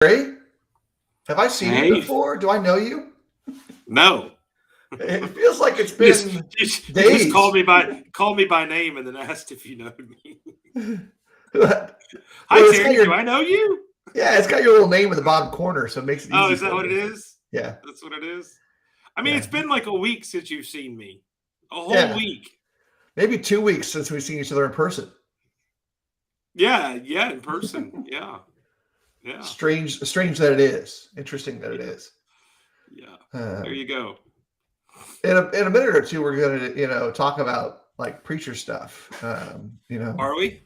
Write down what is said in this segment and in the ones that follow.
Ray, have I seen you Hey, before? Do I know you? no. It feels like it's You just, been you just days. called me by name and then asked if you know me. Well, Hi it's got Terry, do your I know you? it's got your little name in the bottom corner, so it makes it Oh, easy is that for what it me. is? Yeah, That's what it is. I mean, yeah, it's been like a week since you've seen me. A whole yeah. week. Maybe 2 weeks since we've seen each other in person. Yeah, in person. Yeah, Strange that it is. Interesting that it yeah, is. yeah. There Um, you go. in a minute or two, we're going to talk about like preacher stuff. Are we?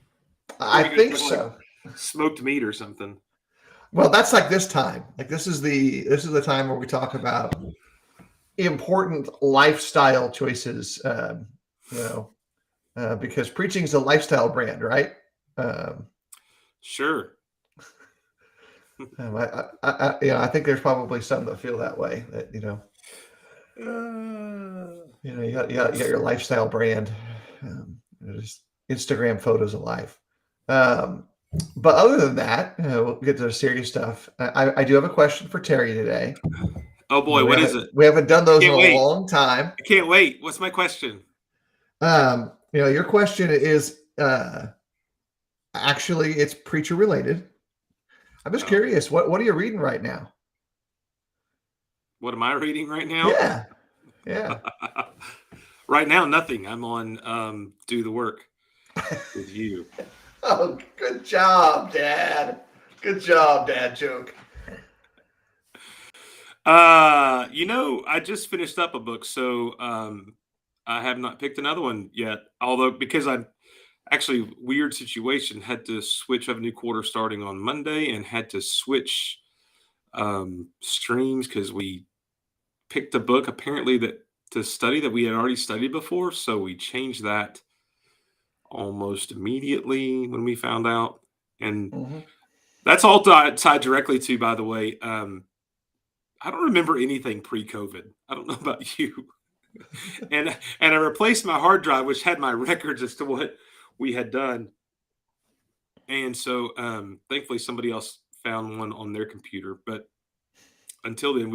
Are I we going to think talk like so. smoked meat or something? Well, that's like this time. Like this is the time where we talk about important lifestyle choices. You know, because preaching is a lifestyle brand, right? Um, Sure. I think there's probably some that feel that way. That Uh, you got your lifestyle brand, just Instagram photos of life. Um, but other than that, we'll get to the serious stuff. I do have a question for Terry today. oh boy, We what is haven't it? we haven't done those in Can't a wait. long time. I can't wait. What's my question? Your question is actually it's preacher related. I'm just Oh, curious, what are you reading right now? what am I reading right now? Yeah, yeah. Right now, nothing. I'm on Do the Work with you. Oh, good job, Dad. Good job, Dad joke. I just finished up a book, so I have not picked another one yet. Although because I'm actually weird situation, had to switch. I have a new quarter starting on Monday, and had to switch streams because we picked a book apparently that to study that we had already studied before, so we changed that almost immediately when we found out. And Mhm. that's all tied directly to, by the way. I don't remember anything pre-COVID. I don't know about you. And I replaced my hard drive, which had my records as to what we had done. And so thankfully somebody else found one on their computer. But until then,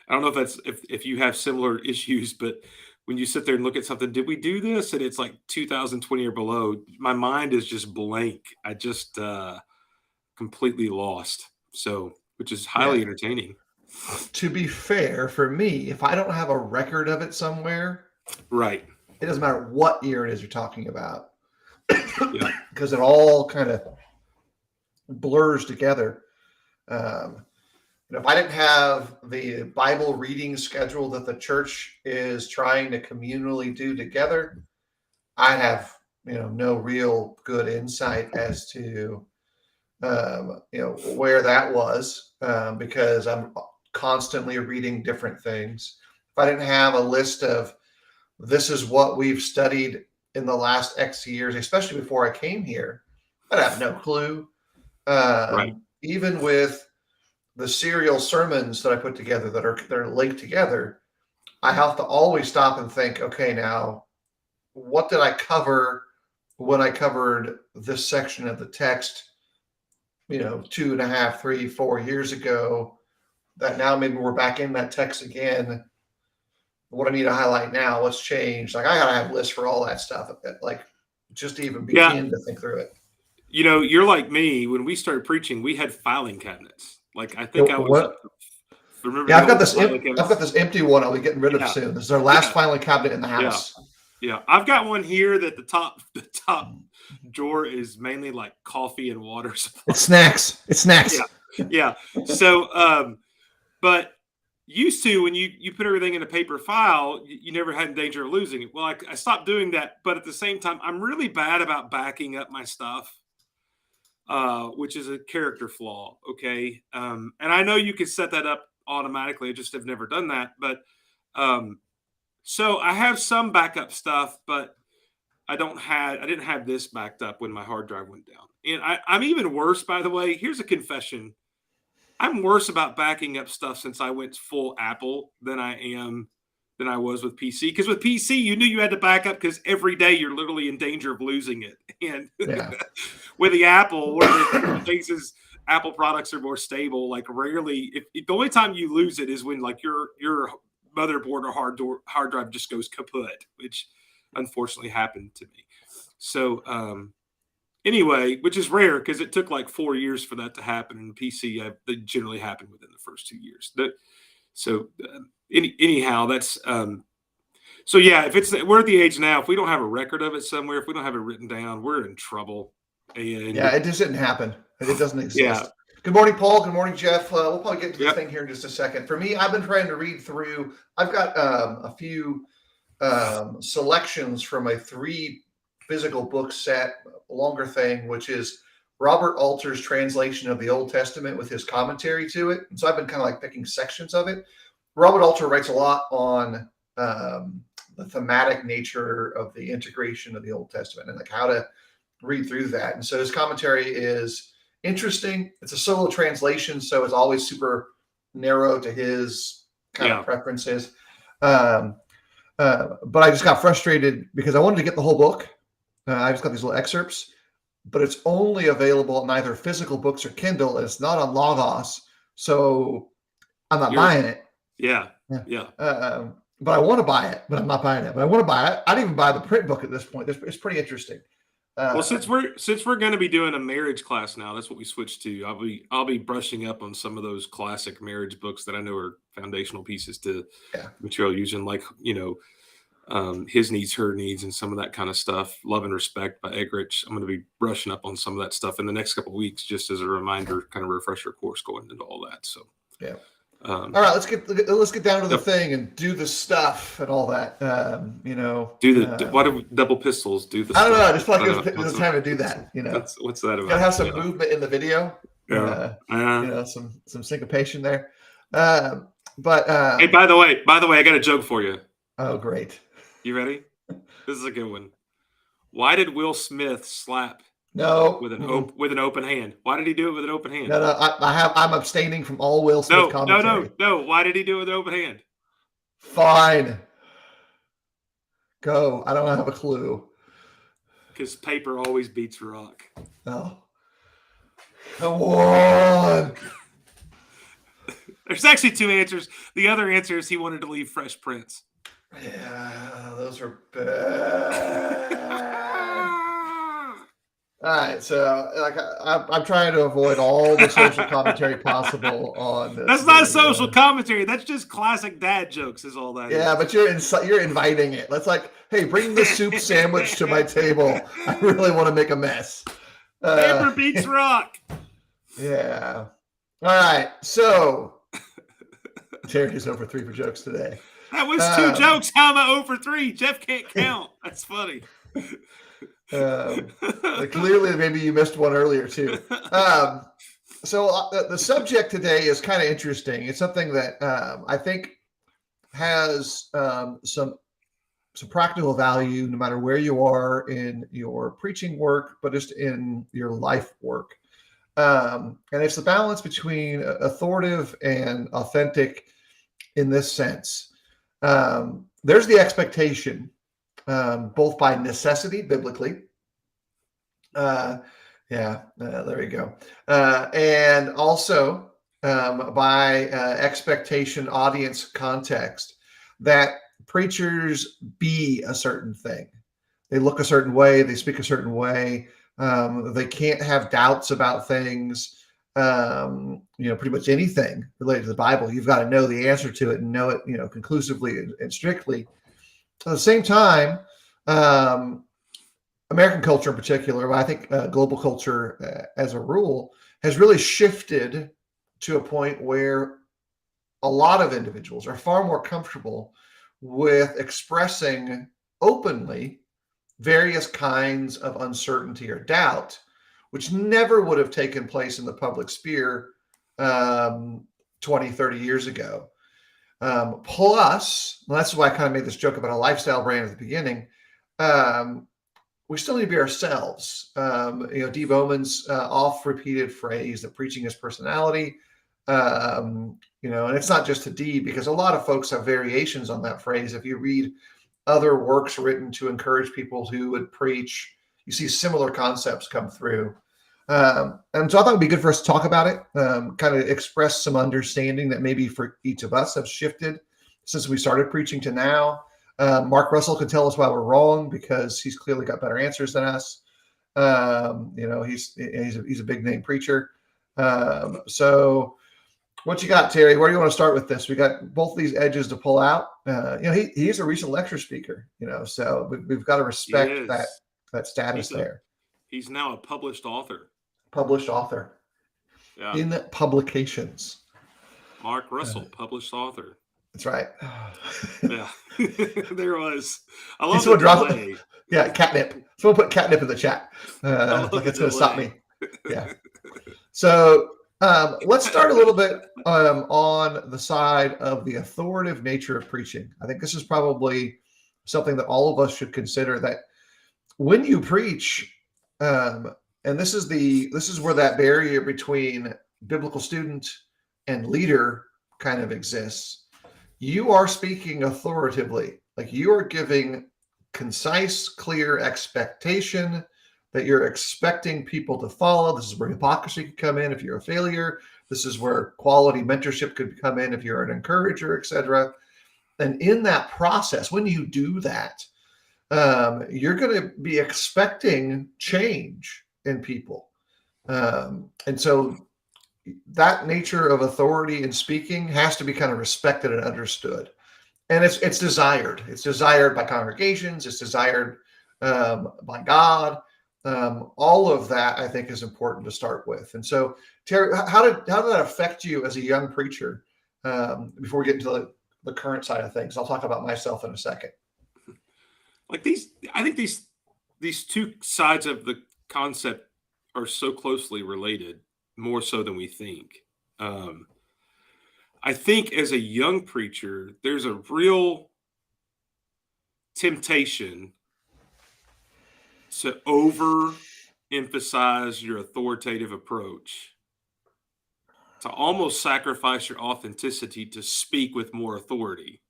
I don't know if that's if you have similar issues, but when you sit there and look at something, did we do this? And it's like 2020 or below, my mind is just blank. I just completely lost. So, which is highly Yeah. entertaining. To be fair, for me, if I don't have a record of it somewhere, Right. it doesn't matter what year it is you're talking about, Yeah. because it all kind of blurs together. Um, if I didn't have the Bible reading schedule that the church is trying to communally do together, I'd have no real good insight as to where that was, because I'm constantly reading different things. If I didn't have a list of this is what we've studied in the last X years, especially before I came here, I'd have no clue. Right. Even with the serial sermons that I put together that are linked together, I have to always stop and think, okay, now what did I cover when I covered this section of the text, 2.5, 3, 4 years ago, that now maybe we're back in that text again. What I need to highlight now, what's changed. Like I gotta have lists for all that stuff, like just to even Yeah. begin to think through it. You're like me. When we started preaching, we had filing cabinets. Like I think I was up What? to, remember Yeah, the I've got old this. filing I've got cabinets? this empty one. I'll be getting rid of Yeah. soon. This is our last Yeah. filing cabinet in the Yeah. house. Yeah. I've got one here that the top drawer is mainly like coffee and water supply. It's snacks. It's snacks. Yeah. So but used to when you put everything in a paper file, you never had in danger of losing it. Well, I stopped doing that, but at the same time, I'm really bad about backing up my stuff, which is a character flaw. Okay, and I know you can set that up automatically. I just have never done that. But so I have some backup stuff, but I didn't have this backed up when my hard drive went down. And I'm even worse, by the way. Here's a confession. I'm worse about backing up stuff since I went full Apple than I was with PC. Because with PC, you knew you had to back up because every day you're literally in danger of losing it. And Yeah. with the Apple, one of the things is Apple products are more stable. Like rarely, if the only time you lose it is when like your motherboard or hard drive just goes kaput, which unfortunately happened to me. So anyway, which is rare because it took like 4 years for that to happen. And PC, they generally happen within the first 2 years. Anyhow, that's so yeah. We're at the age now. If we don't have a record of it somewhere, if we don't have it written down, we're in trouble. And yeah, it just didn't happen. It doesn't exist. Yeah. Good morning, Paul. Good morning, Jeff. We'll probably get to the thing here in just a second. For me, I've been trying to read through. I've got a few selections from a 3 physical book set, longer thing, which is Robert Alter's translation of the Old Testament with his commentary to it. And so I've been kind of like picking sections of it. Robert Alter writes a lot on the thematic nature of the integration of the Old Testament and like how to read through that. And so his commentary is interesting. It's a solo translation, so it's always super narrow to his kind of preferences. But I just got frustrated because I wanted to get the whole book. I just got these little excerpts, but it's only available in either physical books or Kindle. It's not on Logos, so I'm not buying it. Yeah. But I want to buy it, but I'm not buying it. But I want to buy it. I'd even buy the print book at this point. It's pretty interesting. Well, since we're going to be doing a marriage class now, that's what we switched to. I'll be brushing up on some of those classic marriage books that I know are foundational pieces to material using, like His Needs, Her Needs, and some of that kind of stuff. Love and Respect by Egrich. I'm going to be brushing up on some of that stuff in the next couple of weeks, just as a reminder, kind of refresher course going into all that. So yeah. All right, let's get down to the thing and do the stuff and all that. Why do we double pistols do the I don't stuff? know. I just feel like it was time to do that. What's that about? Gotta have some movement in the video. Some syncopation there. But hey, by the way, I got a joke for you. Oh, great! You ready? This is a good one. Why did Will Smith slap? No, with an open hand. Why did he do it with an open hand? No, I'm abstaining from all Will Smith commentary. No. Why did he do it with an open hand? Fine. Go. I don't have a clue. Because paper always beats rock. Oh. Come on. There's actually 2 answers. The other answer is he wanted to leave Fresh Prince. Yeah, those are bad. All right, so like I'm trying to avoid all the social commentary possible on this. That's not social commentary. That's just classic dad jokes, is all that. Yeah, but you're inviting it. Let's like, hey, bring the soup sandwich to my table. I really want to make a mess. Paper beats rock. Yeah. All right, so Charity's over 3 for jokes today. That was 2 jokes. How am I over 3? Jeff can't count. That's funny. Clearly, maybe you missed one earlier too. So the subject today is kind of interesting. It's something that I think has some practical value, no matter where you are in your preaching work, but just in your life work. And it's the balance between authoritative and authentic in this sense. There's the expectation, both by necessity, biblically. There we go. And also by expectation, audience, context, that preachers be a certain thing. They look a certain way. They speak a certain way. They can't have doubts about things. Pretty much anything related to the Bible, you've got to know the answer to it and know it, conclusively and strictly. At the same time, American culture in particular, but I think global culture as a rule, has really shifted to a point where a lot of individuals are far more comfortable with expressing openly various kinds of uncertainty or doubt, which never would have taken place in the public sphere 20, 30 years ago. Plus, that's why I kind of made this joke about a lifestyle brand at the beginning. We still need to be ourselves. Dee Bowman's oft-repeated phrase that preaching is personality. And it's not just to Dee, because a lot of folks have variations on that phrase. If you read other works written to encourage people who would preach, you see similar concepts come through. And so I thought it'd be good for us to talk about it, kind of express some understanding that maybe for each of us have shifted since we started preaching to now. Mark Russell could tell us why we're wrong because he's clearly got better answers than us. He's a big name preacher. So what you got, Terry? Where do you want to start with this? We got both these edges to pull out. He's a recent lecture speaker, so we've got to respect that status there. He's now a published author. Yeah. In publications. Mark Russell, published author. That's right. Yeah. There was. I love the delay. Yeah, catnip. Someone put catnip in the chat. Like it's going to stop me. Yeah. So let's start a little bit on the side of the authoritative nature of preaching. I think this is probably something that all of us should consider, that when you preach, and this is where that barrier between biblical student and leader kind of exists. You are speaking authoritatively, like you are giving concise, clear expectation that you're expecting people to follow. This is where hypocrisy could come in if you're a failure. This is where quality mentorship could come in if you're an encourager, etc. And in that process, when you do that, you're going to be expecting change in people. And so that nature of authority in speaking has to be kind of respected and understood. And it's desired. It's desired by congregations. It's desired by God. All of that, I think, is important to start with. And so, Terry, how did that affect you as a young preacher? Before we get into the current side of things, I'll talk about myself in a second. Like I think these two sides of the concept are so closely related, more so than we think. I think as a young preacher, there's a real temptation to overemphasize your authoritative approach, to almost sacrifice your authenticity to speak with more authority,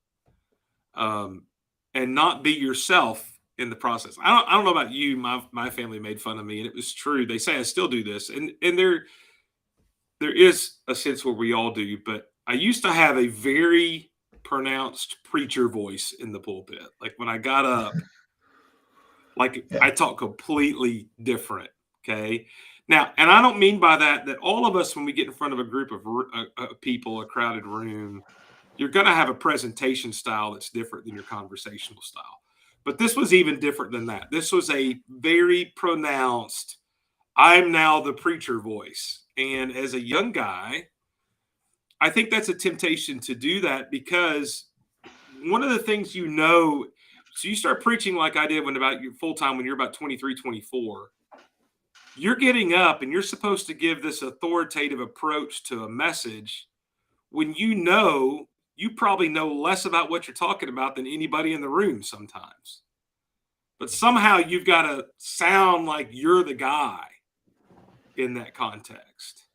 and not be yourself in the process. I don't know about you. My family made fun of me, and it was true. They say I still do this, and there is a sense where we all do. But I used to have a very pronounced preacher voice in the pulpit. Like when I got up, I talk completely different. Okay. Now, and I don't mean by that all of us, when we get in front of a group of people, a crowded room, you're going to have a presentation style that's different than your conversational style. But this was even different than that. This was a very pronounced, I'm now the preacher voice. And as a young guy, I think that's a temptation to do that, because one of the things, so you start preaching like I did when you're about 23, 24, you're getting up and you're supposed to give this authoritative approach to a message when you probably know less about what you're talking about than anybody in the room sometimes. But somehow you've got to sound like you're the guy in that context.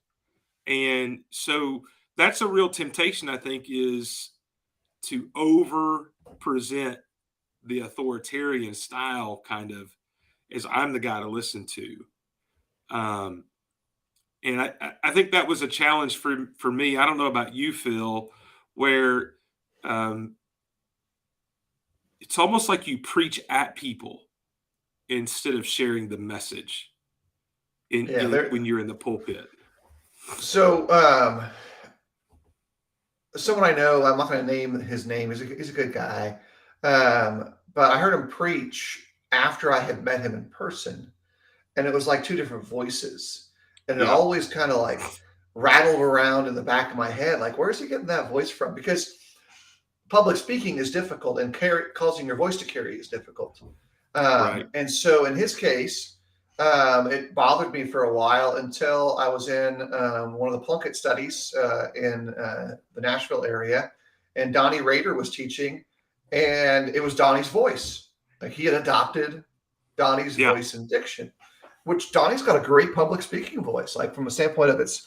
And so that's a real temptation, I think, is to over-present the authoritarian style, kind of as I'm the guy to listen to. And I think that was a challenge for me. I don't know about you, Phil, where it's almost like you preach at people instead of sharing the message when you're in the pulpit. So someone I know, I'm not going to name his name, he's a good guy, but I heard him preach after I had met him in person, and it was like two different voices, and it always kind of like rattled around in the back of my head, like, where's he getting that voice from? Because public speaking is difficult, and causing your voice to carry is difficult. Right. And so in his case, it bothered me for a while until I was in one of the Plunkett studies in the Nashville area, and Donnie Rader was teaching, and it was Donnie's voice. Like, he had adopted Donnie's voice and diction, which Donnie's got a great public speaking voice, like from a standpoint of its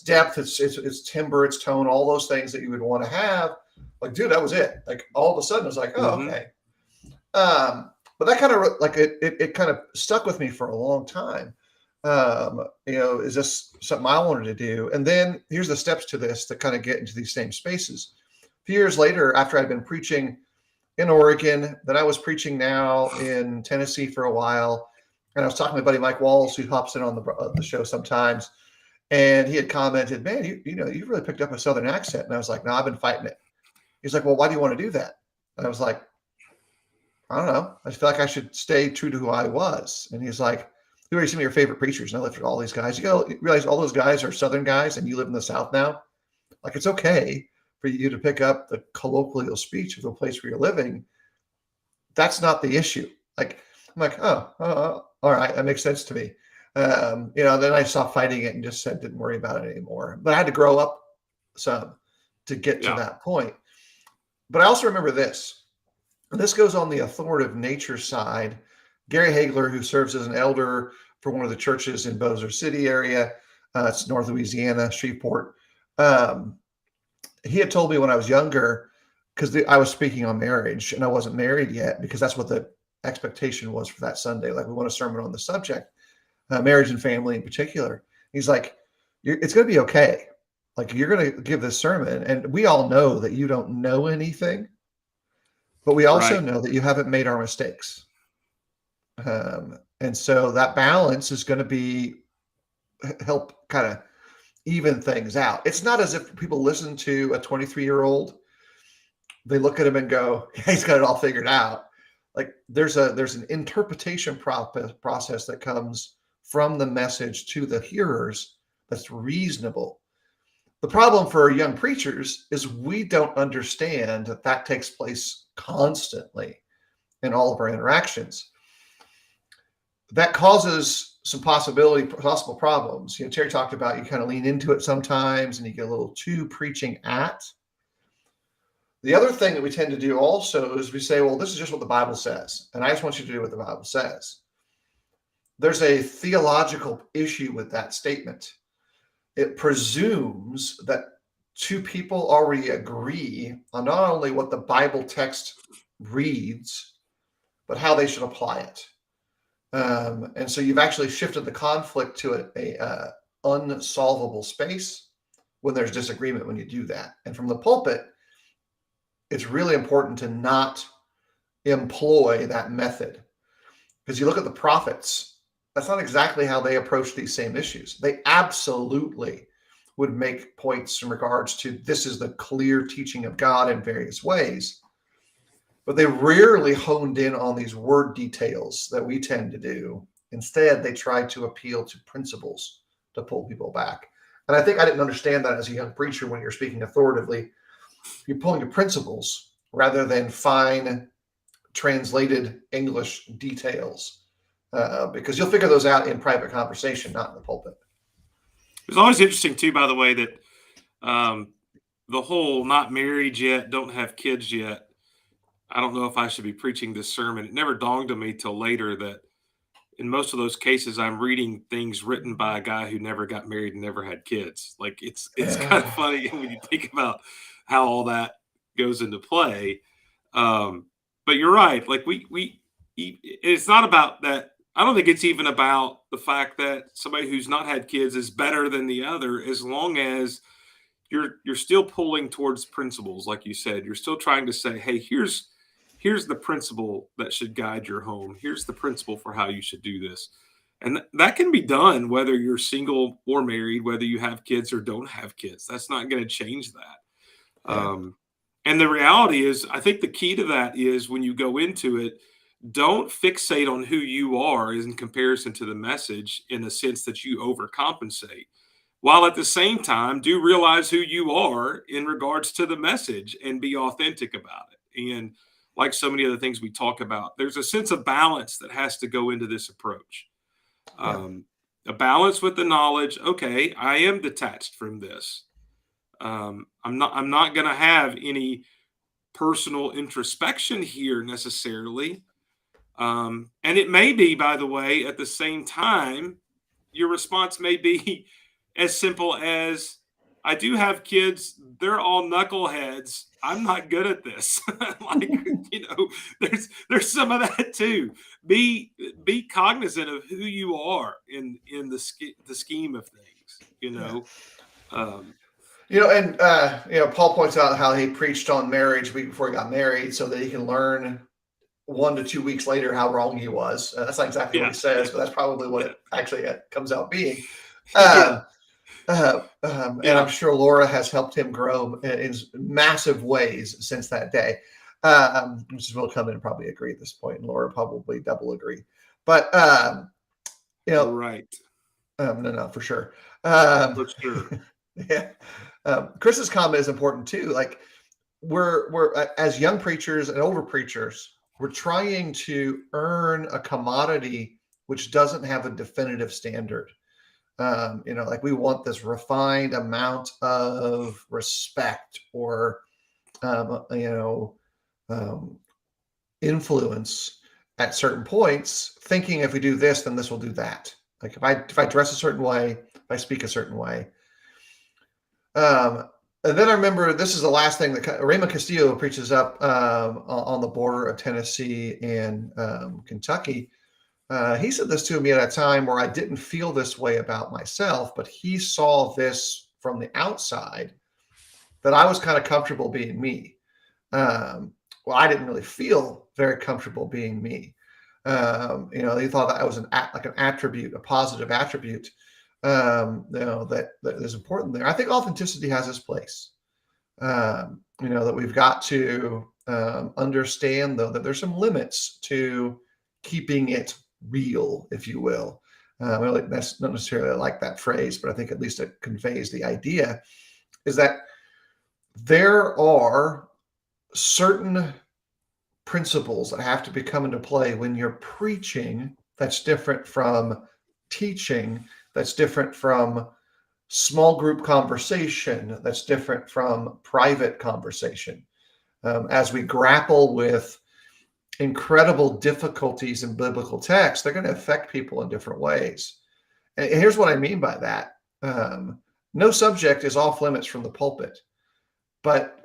depth, its timbre, its tone, all those things that you would want to have. Like, dude, that was it. Like, all of a sudden, it was like, oh, okay. But that kind of like it kind of stuck with me for a long time. Is this something I wanted to do? And then here's the steps to this to kind of get into these same spaces. A few years later, after I'd been preaching in Oregon, then I was preaching now in Tennessee for a while, and I was talking to my buddy Mike Walls, who hops in on the show sometimes, and he had commented, "Man, you really picked up a Southern accent." And I was like, "No, I've been fighting it." He's like, "Well, why do you want to do that?" And I was like, "I don't know. I just feel like I should stay true to who I was." And he's like, "Who are some of your favorite preachers?" And I lifted all these guys. You realize all those guys are Southern guys, and you live in the South now. Like, it's okay for you to pick up the colloquial speech of the place where you're living. That's not the issue. Like, I'm like, oh, all right, that makes sense to me. Then I stopped fighting it and just said, didn't worry about it anymore. But I had to grow up some to get to that point. But I also remember this, and this goes on the authoritative nature side. Gary Hagler, who serves as an elder for one of the churches in Bossier City area, it's North Louisiana, Shreveport. He had told me when I was younger, because I was speaking on marriage and I wasn't married yet, because that's what the expectation was for that Sunday. Like, we want a sermon on the subject, marriage and family in particular. He's like, it's going to be okay. Like, you're going to give this sermon, and we all know that you don't know anything, but we also know that you haven't made our mistakes. And so that balance is going to help kind of even things out. It's not as if people listen to a 23-year-old, they look at him and go, he's got it all figured out. Like, there's an interpretation process that comes from the message to the hearers that's reasonable. The problem for young preachers is we don't understand that takes place constantly in all of our interactions. That causes some possible problems. Terry talked about you kind of lean into it sometimes and you get a little too preaching at. The other thing that we tend to do also is we say, well, this is just what the Bible says, and I just want you to do what the Bible says. There's a theological issue with that statement. It presumes that two people already agree on not only what the Bible text reads, but how they should apply it. And so you've actually shifted the conflict to a unsolvable space when there's disagreement when you do that. And from the pulpit, it's really important to not employ that method, because you look at the prophets, that's not exactly how they approach these same issues. They absolutely would make points in regards to this is the clear teaching of God in various ways, but they rarely honed in on these word details that we tend to do. Instead, they tried to appeal to principles to pull people back. And I think I didn't understand that as a young preacher. When you're speaking authoritatively, you're pulling to principles rather than fine translated English details, because you'll figure those out in private conversation, not in the pulpit. It's always interesting too, by the way, that the whole not married yet, don't have kids yet. I don't know if I should be preaching this sermon. It never dawned on me till later that in most of those cases, I'm reading things written by a guy who never got married and never had kids. Like, it's kind of funny when you think about how all that goes into play. But you're right. Like, it's not about that. I don't think it's even about the fact that somebody who's not had kids is better than the other, as long as you're still pulling towards principles. Like you said, you're still trying to say, hey, here's the principle that should guide your home. Here's the principle for how you should do this. And that can be done whether you're single or married, whether you have kids or don't have kids. That's not going to change that. Yeah. And the reality is, I think the key to that is when you go into it, don't fixate on who you are in comparison to the message in the sense that you overcompensate, while at the same time do realize who you are in regards to the message and be authentic about it. And like so many other things we talk about, there's a sense of balance that has to go into this approach. A balance with the knowledge, okay, I am detached from this. I'm not going to have any personal introspection here necessarily. And it may be, by the way, at the same time, your response may be as simple as, I do have kids. They're all knuckleheads. I'm not good at this. Like, there's some of that too. Be cognizant of who you are in the scheme of things. Yeah. Um, And Paul points out how he preached on marriage week before he got married, so that he can learn 1 to 2 weeks later how wrong he was. That's not exactly what he yeah, says, but that's probably what yeah, it actually comes out being. yeah, And I'm yeah. sure Laura has helped him grow in massive ways since that day. Mrs. will come in and probably agree at this point, and Laura probably double agree. But Right, no, for sure. Um, for sure. yeah. Chris's comment is important too. Like we're as young preachers and older preachers, we're trying to earn a commodity which doesn't have a definitive standard. Like we want this refined amount of respect or um, you know um, influence at certain points, thinking if we do this, then this will do that. Like if I dress a certain way, if I speak a certain way. And then I remember this is the last thing that Raymond Castillo preaches up on the border of Tennessee and Kentucky. He said this to me at a time where I didn't feel this way about myself, but he saw this from the outside, that I was kind of comfortable being me. Well, I didn't really feel very comfortable being me. He thought that I was like an attribute, a positive attribute, that is important there. I think authenticity has its place. That we've got to understand, though, that there's some limits to keeping it real, if you will. That's not necessarily like that phrase, but I think at least it conveys the idea is that there are certain principles that have to be come into play when you're preaching that's different from teaching, that's different from small group conversation, that's different from private conversation. As we grapple with incredible difficulties in biblical text, they're going to affect people in different ways. And here's what I mean by that. No subject is off limits from the pulpit, but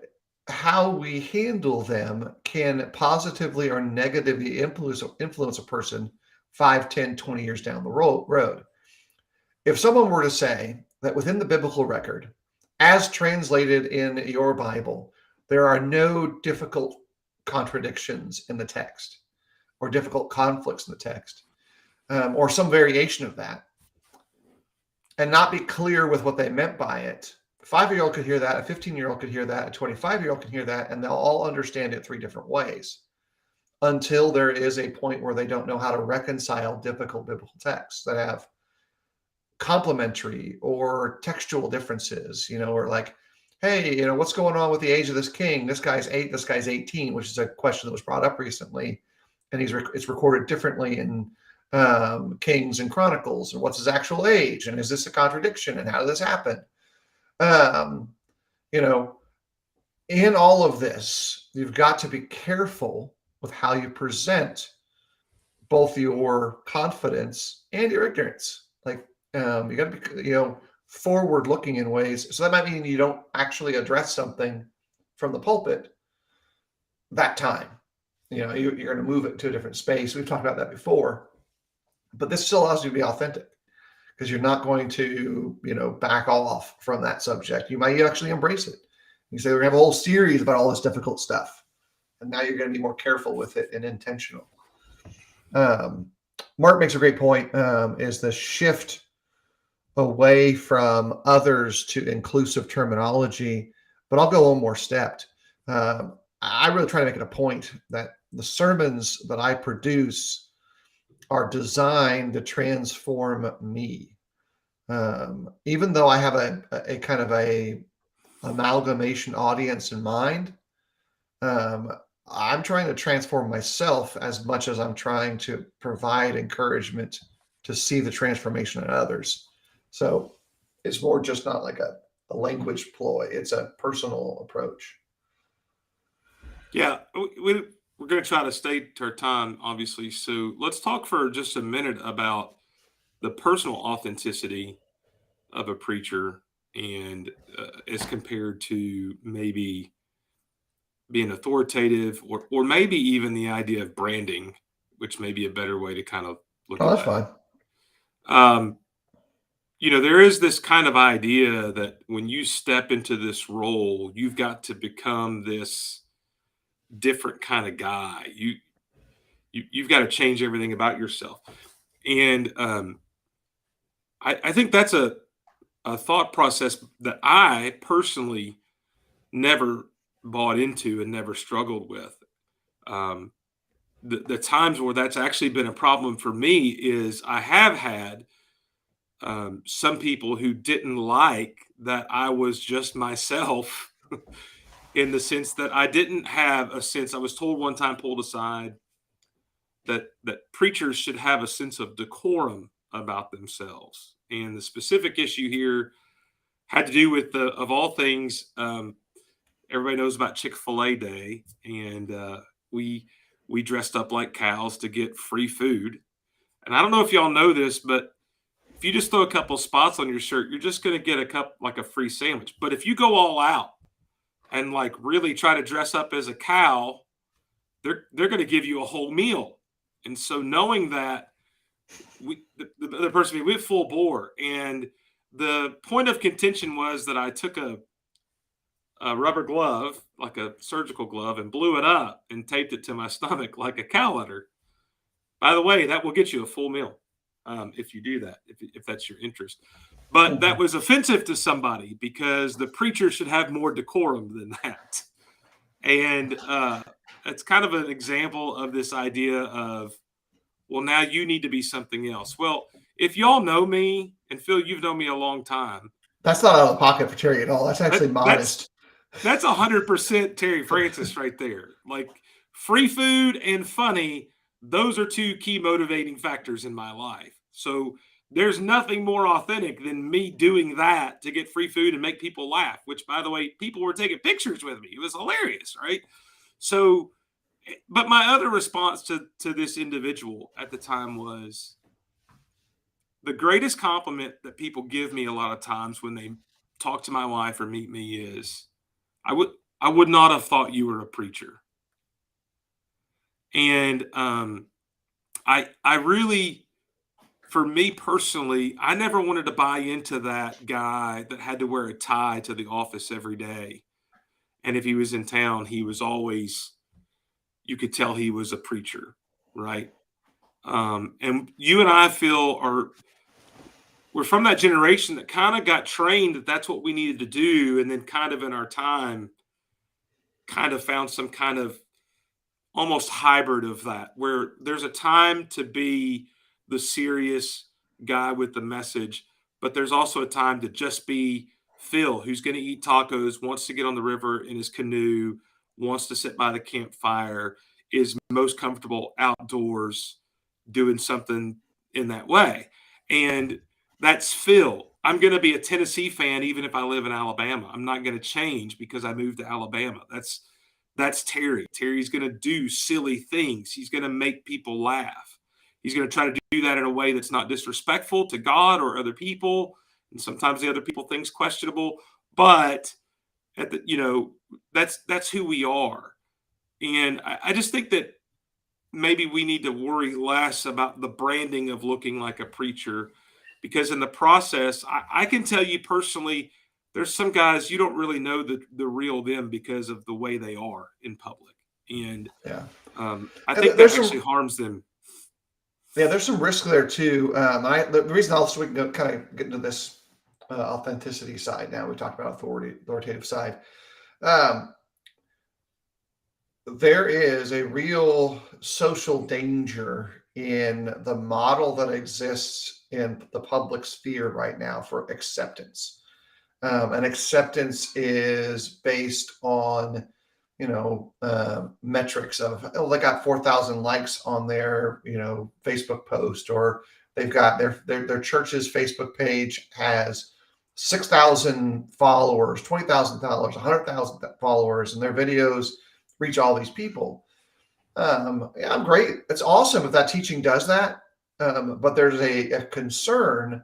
how we handle them can positively or negatively influence a person 5, 10, 20 years down the road. If someone were to say that within the biblical record, as translated in your Bible, there are no difficult contradictions in the text or difficult conflicts in the text, or some variation of that, and not be clear with what they meant by it, a 5-year-old could hear that, a 15-year-old could hear that, a 25-year-old can hear that, and they'll all understand it 3 different ways until there is a point where they don't know how to reconcile difficult biblical texts that have complementary or textual differences, or like, hey, what's going on with the age of this king? This guy's 8, this guy's 18, which is a question that was brought up recently, and it's recorded differently in Kings and Chronicles. And what's his actual age? And is this a contradiction? And how did this happen? You know, in all of this, you've got to be careful with how you present both your confidence and your ignorance. Like, you got to be, forward looking in ways. So that might mean you don't actually address something from the pulpit that time. You're going to move it to a different space. We've talked about that before, but this still allows you to be authentic because you're not going to, back off from that subject. You might actually embrace it. You say, we're going to have a whole series about all this difficult stuff. And now you're going to be more careful with it and intentional. Mark makes a great point, is the shift away from others to inclusive terminology. But I'll go one more step. I really try to make it a point that the sermons that I produce are designed to transform me. Even though I have a kind of a amalgamation audience in mind, I'm trying to transform myself as much as I'm trying to provide encouragement to see the transformation in others. So it's more just not like a language ploy. It's a personal approach. Yeah, we're going to try to stay to our time, obviously. So let's talk for just a minute about the personal authenticity of a preacher. and as compared to maybe being authoritative, or maybe even the idea of branding, which may be a better way to kind of look Oh, at that's that. fine. There is this kind of idea that when you step into this role, you've got to become this different kind of guy. You've got to change everything about yourself, and I think that's a thought process that I personally never bought into and never struggled with. Um, the times where that's actually been a problem for me is I have had some people who didn't like that I was just myself in the sense that I didn't have a sense. I was told one time, pulled aside, that preachers should have a sense of decorum about themselves. And the specific issue here had to do with of all things, everybody knows about Chick-fil-A Day, and we we dressed up like cows to get free food. And I don't know if y'all know this, but if you just throw a couple spots on your shirt, you're just going to get a cup like a free sandwich. But if you go all out and like really try to dress up as a cow, they're going to give you a whole meal. And so knowing that the person we went full bore, and the point of contention was that I took a rubber glove, like a surgical glove, and blew it up and taped it to my stomach like a cow udder. By the way, that will get you a full meal if you do that, if that's your interest. But that was offensive to somebody because the preacher should have more decorum than that. And it's kind of an example of this idea of, well, now you need to be something else. Well, if y'all know me, and Phil, you've known me a long time. That's not out of the pocket for Terry at all. That's actually modest. That's 100% Terry Francis right there. Like free food and funny, those are two key motivating factors in my life. So there's nothing more authentic than me doing that to get free food and make people laugh, which, by the way, people were taking pictures with me. It was hilarious, right? So, but my other response to this individual at the time was, the greatest compliment that people give me a lot of times when they talk to my wife or meet me is, I would not have thought you were a preacher. And I really, for me personally, I never wanted to buy into that guy that had to wear a tie to the office every day. And if he was in town, he was always, you could tell he was a preacher, right? And you and I, Phil, we're from that generation that kind of got trained that that's what we needed to do. And then kind of in our time, kind of found some kind of almost hybrid of that, where there's a time to be the serious guy with the message, but there's also a time to just be Phil, who's going to eat tacos, wants to get on the river in his canoe, wants to sit by the campfire, is most comfortable outdoors doing something in that way. And that's Phil. I'm going to be a Tennessee fan even if I live in Alabama. I'm not going to change because I moved to Alabama. That's Terry. Terry's going to do silly things. He's going to make people laugh. He's going to try to do that in a way that's not disrespectful to God or other people. And sometimes the other people things questionable, but that's who we are. And I just think that maybe we need to worry less about the branding of looking like a preacher, because in the process, I can tell you personally, there's some guys you don't really know the real them because of the way they are in public. And I think that actually harms them. Yeah, there's some risk there too. The reason also we can kind of get into this authenticity side now, we talked about authoritative side. There is a real social danger in the model that exists in the public sphere right now for acceptance. And acceptance is based on, metrics of, they got 4,000 likes on their, Facebook post, or they've got their church's Facebook page has 6,000 followers, 20,000 followers, 100,000 followers, and their videos reach all these people. I'm great. It's awesome if that teaching does that. But there's a concern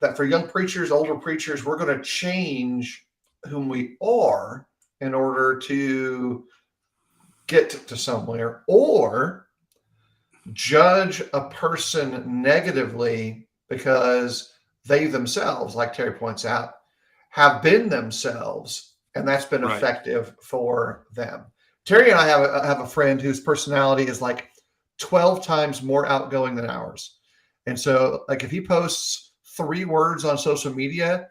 that for young preachers, older preachers, we're going to change whom we are in order to get to somewhere, or judge a person negatively because they themselves, like Terry points out, have been themselves, and that's been Right. effective for them. Terry and I have a friend whose personality is like 12 times more outgoing than ours. And so, like, if he posts 3 words on social media,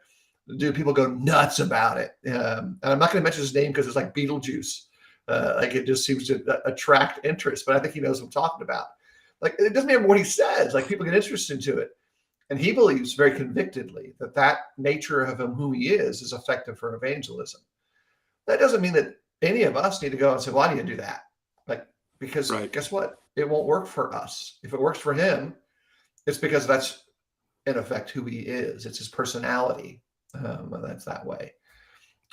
dude, people go nuts about it. And I'm not going to mention his name because it's like Beetlejuice. Like, it just seems to attract interest, but I think he knows what I'm talking about. Like, it doesn't matter what he says. Like, people get interested into it. And he believes very convictedly that that nature of him, who he is effective for evangelism. That doesn't mean that any of us need to go and say, well, I need to do that. Like, because guess what? It won't work for us. If it works for him, it's because that's, in effect, who he is. It's his personality. That's that way.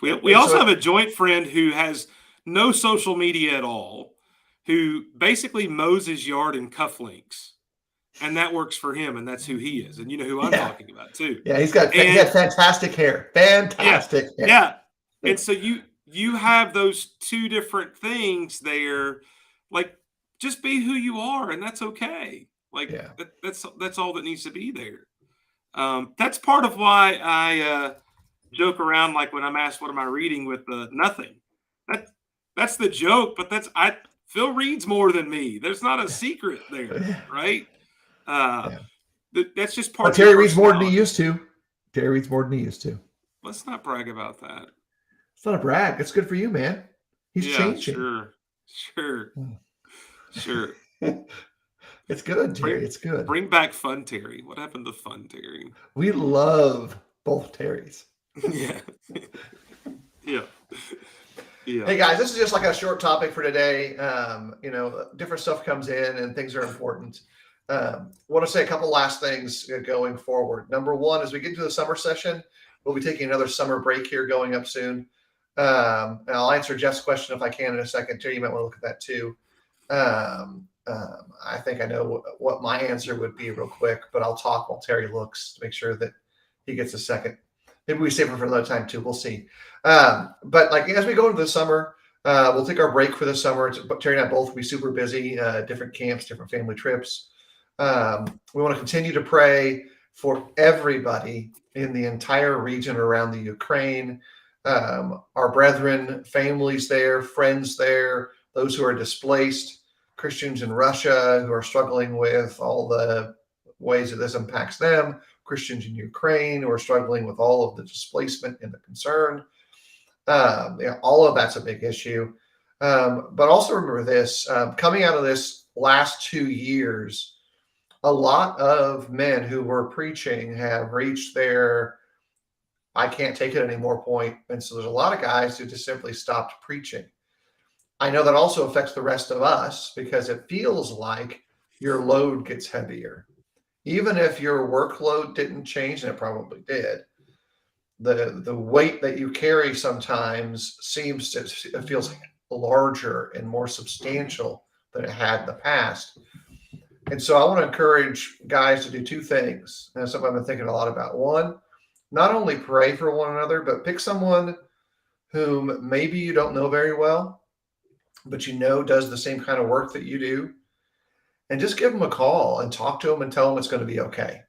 We also have a joint friend who has no social media at all, who basically mows his yard in cufflinks. And that works for him, and that's who he is. And you know who I'm talking about too. Yeah, he has fantastic hair. Fantastic hair. Yeah. And so you have those 2 different things there. Like, just be who you are, and that's okay. Like, that's all that needs to be there. That's part of why I joke around, like when I'm asked what am I reading, with nothing. That's the joke, but Phil reads more than me. There's not a secret there, right? That's just part of Terry reads more than he used to. Terry reads more than he used to. Let's not brag about that. It's not a brag. It's good for you, man. He's changing. Sure. It's good, Terry. It's good. Bring back Fun Terry. What happened to Fun Terry? We love both Terrys. Yeah. Hey guys, this is just like a short topic for today. Different stuff comes in and things are important. Want to say a couple last things going forward. Number one, as we get into the summer session, we'll be taking another summer break here going up soon. And I'll answer Jeff's question if I can in a second. Terry, you might want to look at that too. I think I know what my answer would be real quick, but I'll talk while Terry looks to make sure that he gets a second. Maybe we save it for another time too. We'll see. But like as we go into the summer, we'll take our break for the summer. Terry and I both will be super busy, different camps, different family trips. We want to continue to pray for everybody in the entire region around the Ukraine, our brethren, families there, friends there, those who are displaced, Christians in Russia who are struggling with all the ways that this impacts them, Christians in Ukraine who are struggling with all of the displacement and the concern. All of that's a big issue. But also remember this, coming out of this last 2 years, a lot of men who were preaching have reached their I can't take it anymore point. And so there's a lot of guys who just simply stopped preaching. I know that also affects the rest of us because it feels like your load gets heavier. Even if your workload didn't change, and it probably did, the weight that you carry sometimes it feels larger and more substantial than it had in the past. And so I want to encourage guys to do 2 things. And something I've been thinking a lot about. One, not only pray for one another, but pick someone whom maybe you don't know very well, but does the same kind of work that you do. And just give them a call and talk to them and tell them it's going to be okay.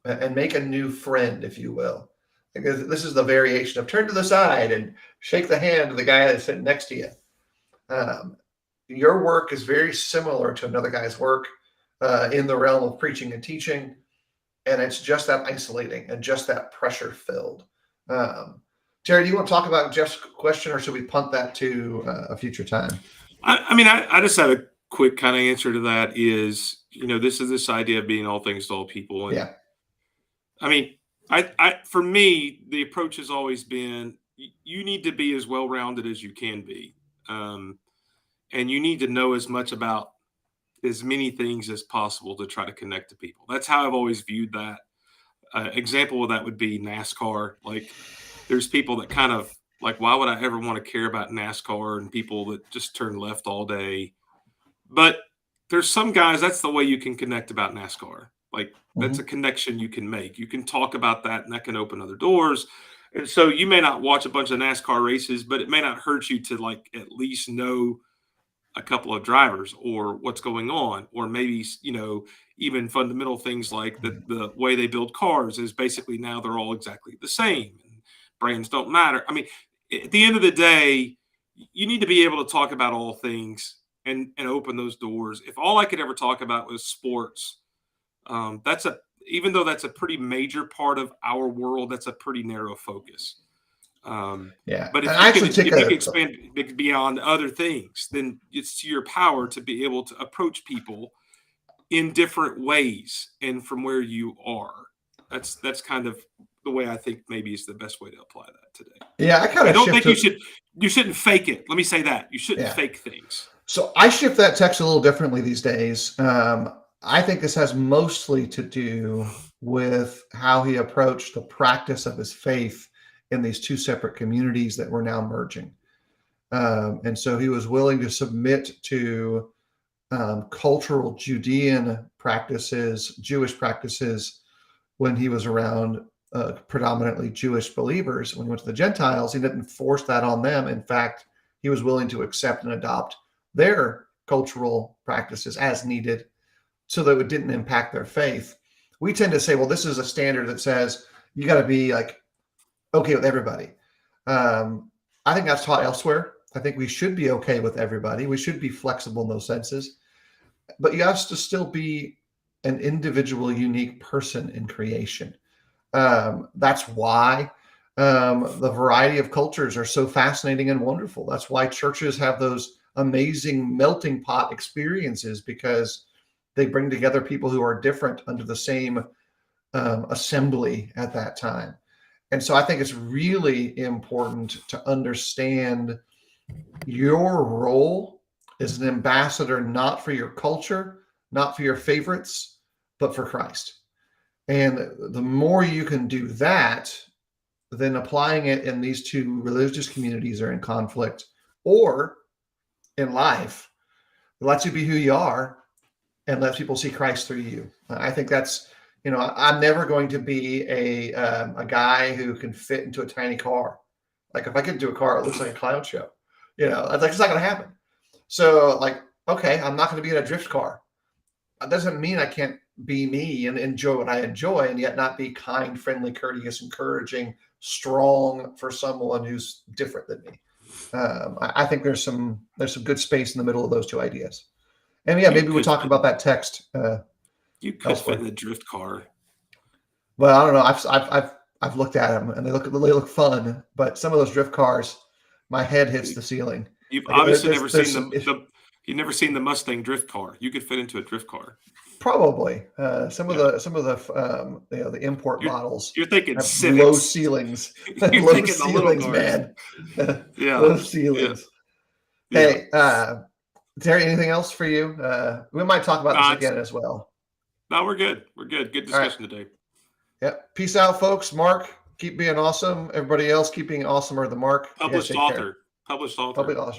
And make a new friend, if you will. Because this is the variation of turn to the side and shake the hand of the guy that's sitting next to you. Your work is very similar to another guy's work in the realm of preaching and teaching. And it's just that isolating and just that pressure filled. Terry, do you want to talk about Jeff's question or should we punt that to a future time? I just have a quick kind of answer to that is, this idea of being all things to all people. And for me, the approach has always been, you need to be as well-rounded as you can be. And you need to know as much about as many things as possible to try to connect to people. That's how I've always viewed that. Example of that would be NASCAR. Like, there's people that kind of like, why would I ever want to care about NASCAR and people that just turn left all day? But there's some guys, that's the way you can connect about NASCAR. Like that's a connection you can make. You can talk about that, and that can open other doors. And so you may not watch a bunch of NASCAR races, but it may not hurt you to like at least know a couple of drivers or what's going on, or maybe, even fundamental things like the way they build cars is basically now they're all exactly the same. And brands don't matter. I mean, at the end of the day, you need to be able to talk about all things and open those doors. If all I could ever talk about was sports, even though that's a pretty major part of our world, that's a pretty narrow focus. But if you can expand beyond other things, then it's to your power to be able to approach people in different ways and from where you are. That's kind of the way I think maybe is the best way to apply that today. Yeah, I don't think you shouldn't fake it. Let me say that you shouldn't fake things. So I shift that text a little differently these days. I think this has mostly to do with how he approached the practice of his faith in these two separate communities that were now merging. And so he was willing to submit to cultural Judean practices, Jewish practices, when he was around predominantly Jewish believers. When he went to the Gentiles, he didn't force that on them. In fact, he was willing to accept and adopt their cultural practices as needed so that it didn't impact their faith. We tend to say, well, this is a standard that says you got to be like okay with everybody. I think that's taught elsewhere. I think we should be okay with everybody. We should be flexible in those senses, but you have to still be an individual, unique person in creation. That's why the variety of cultures are so fascinating and wonderful. That's why churches have those amazing melting pot experiences, because they bring together people who are different under the same assembly at that time. And so I think it's really important to understand your role as an ambassador, not for your culture, not for your favorites, but for Christ. And the more you can do that, then applying it in these two religious communities are in conflict or in life, it lets you be who you are and lets people see Christ through you. I think that's, I'm never going to be a guy who can fit into a tiny car. Like if I get into a car, it looks like a clown show. It's not going to happen. So okay, I'm not going to be in a drift car. That doesn't mean I can't be me and enjoy what I enjoy and yet not be kind, friendly, courteous, encouraging, strong for someone who's different than me. I think there's some good space in the middle of those two ideas. And maybe we'll talk about that text. You could fit in a drift car. Well, I don't know. I've looked at them and they look fun, but some of those drift cars, my head hits the ceiling. You've obviously never seen them. You've never seen the Mustang drift car. You could fit into a drift car. Probably some of the import models. You're thinking have Civics. Low ceilings. You're low thinking ceilings, the little man. Yeah. Low ceilings. Yeah. Hey, Terry, anything else for you? We might talk about this again as well. No, we're good. We're good. Good discussion today. Yep. Peace out, folks. Mark, keep being awesome. Everybody else, keep being awesomer than Mark. Published author. Published author. Published author.